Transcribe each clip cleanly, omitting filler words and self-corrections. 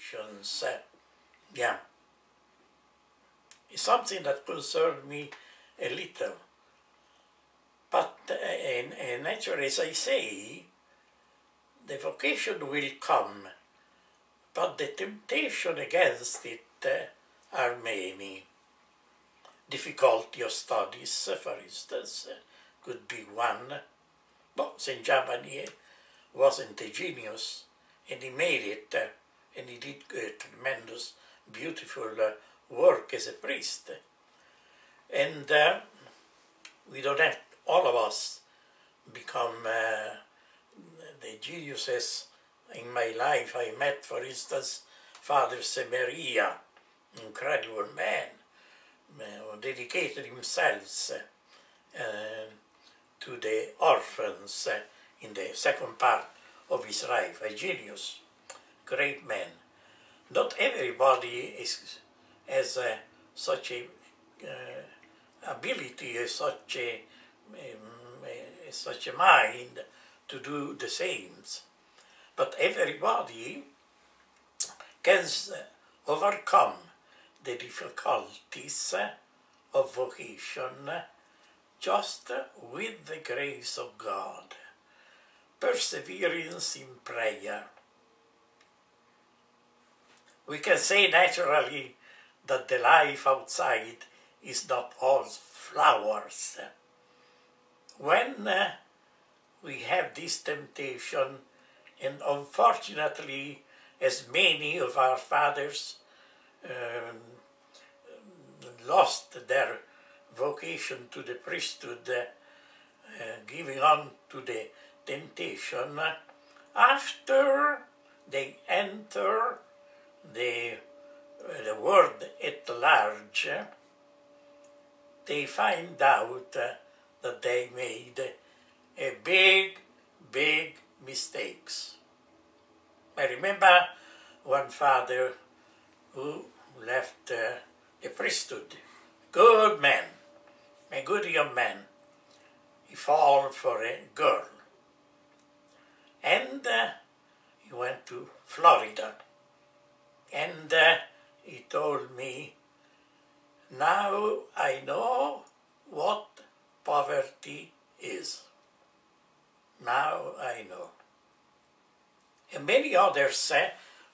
vocations. Yeah, it's something that concerned me a little. But naturally, as I say, the vocation will come, but the temptation against it are many. Difficulty of studies, for instance, could be one. But St. Giovanni wasn't a genius, and he made it, and he did a tremendous, beautiful work as a priest. And we don't have, all of us, become the geniuses. In my life I met, for instance, Father Semeria, incredible man, who dedicated himself to the orphans in the second part of his life, a genius, great man. Not everybody has such a ability, such a mind to do the same. But everybody can overcome the difficulties of vocation just with the grace of God. Perseverance in prayer. We can say naturally that the life outside is not all flowers. When we have this temptation, and unfortunately, as many of our fathers lost their vocation to the priesthood, giving on to the temptation, after they enter the world at large, they find out that they made a big mistakes. I remember one father who left the priesthood, good man, a good young man. He fell for a girl, and he went to Florida, and he told me, now I know what poverty is. Now I know. And many others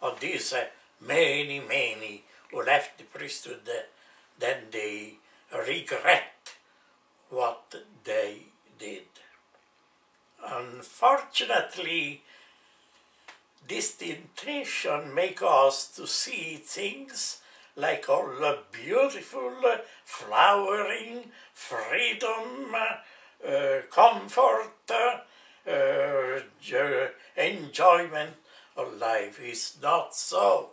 of these, many who left the priesthood, then they regret what they did. Unfortunately, this temptation makes us to see things like all the beautiful, flowering, freedom, comfort, enjoyment of life. Is not so.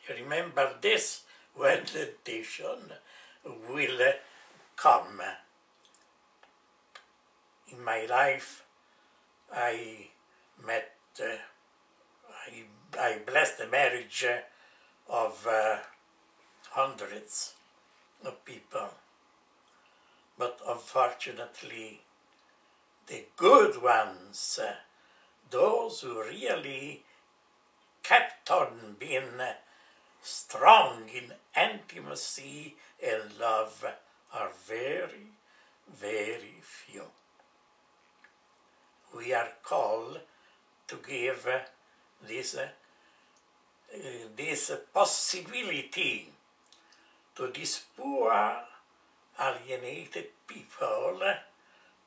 Remember this when temptation will come. In my life, I met, I blessed the marriage of hundreds of people, but unfortunately, the good ones, those who really kept on being strong in intimacy and love, are very few. We are called to give this possibility to these poor, alienated people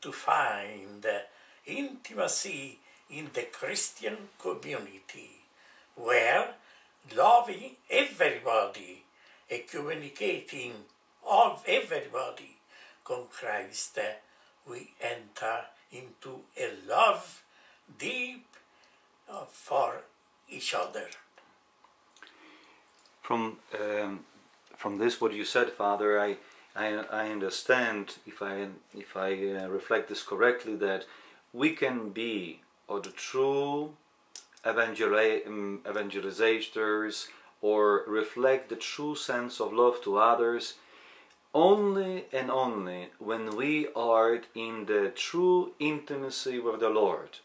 to find intimacy in the Christian community, where loving everybody and communicating of everybody con Christ, we enter into a love deep for each other. From this, what you said, Father, I understand, if I reflect this correctly, that we can be the true evangelizers or reflect the true sense of love to others only and only when we are in the true intimacy with the Lord.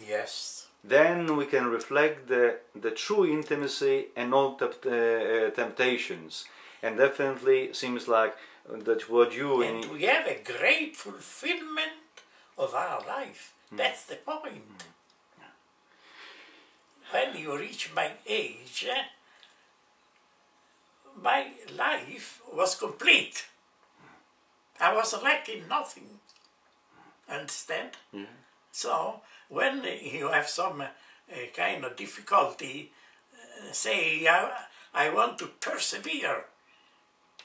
Yes. then we can reflect the true intimacy and all temptations. And definitely seems like that what you... And we have a great fulfillment of our life. That's the point. When you reach my age, my life was complete. I was lacking nothing. Understand? Yeah. So when you have some kind of difficulty, say, I want to persevere,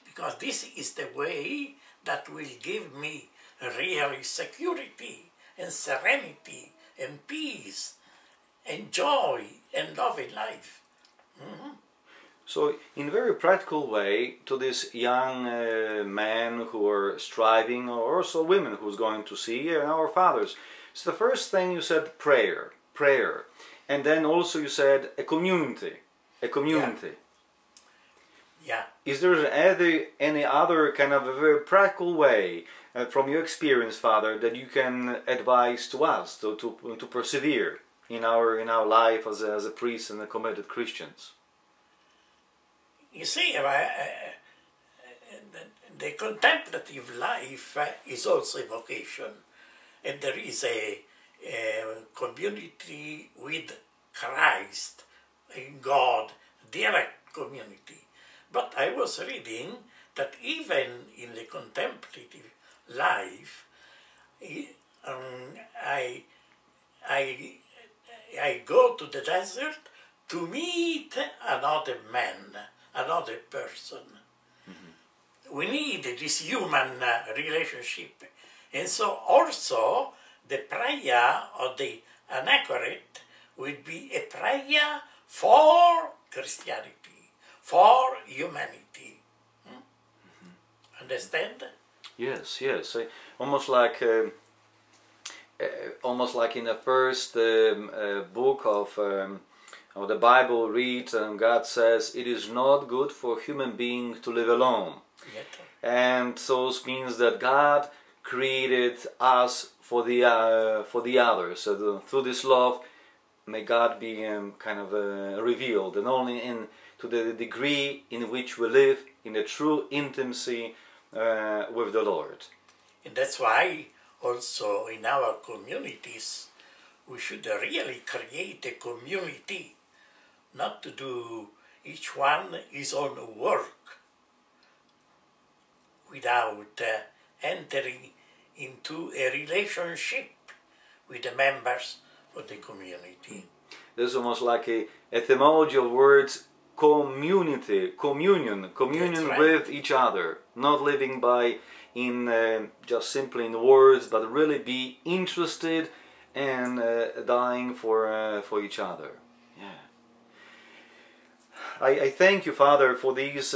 because this is the way that will give me really security and serenity and peace and joy and love in life. So, in a very practical way, to this young men who are striving, or also women who's going to see our fathers. So the first thing you said, prayer, and then also you said a community. Yeah. Is there any other kind of a very practical way, from your experience, Father, that you can advise to us to persevere in our life as a priest and a committed Christians? You see, the contemplative life is also a vocation, and there is a community with Christ, in God, direct community. But I was reading that even in the contemplative life, I go to the desert to meet another man, another person. We need this human relationship. And so also the prayer of the anachorete will be a prayer for Christianity, for humanity. Understand? Yes. Almost like in the first book of the Bible reads, and God says, "It is not good for human beings to live alone." Yet. And so it means that God created us for the others. So through this love, may God be kind of revealed, and only to the degree in which we live in a true intimacy with the Lord. And that's why also in our communities we should really create a community, not to do each one his own work without entering into a relationship with the members of the community. There's almost like a etymology of words: community, communion right. with each other, not living just simply in words, but really be interested and dying for each other. Yeah. I thank you, Father, for these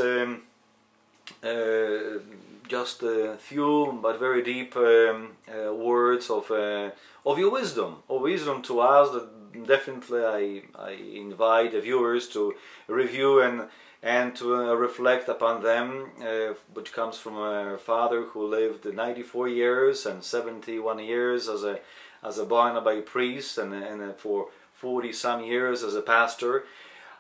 just a few but very deep words of your wisdom to us. That definitely I invite the viewers to review and to reflect upon them, which comes from a father who lived 94 years and 71 years as a Barnabite priest, and for 40 some years as a pastor.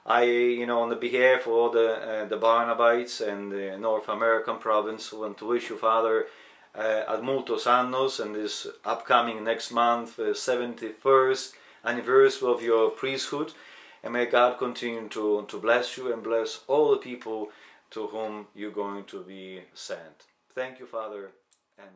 I, on the behalf of all the Barnabites and the North American province, want to wish you, Father, ad multos annos, and this upcoming next month, 71st anniversary of your priesthood. And may God continue to bless you and bless all the people to whom you're going to be sent. Thank you, Father, and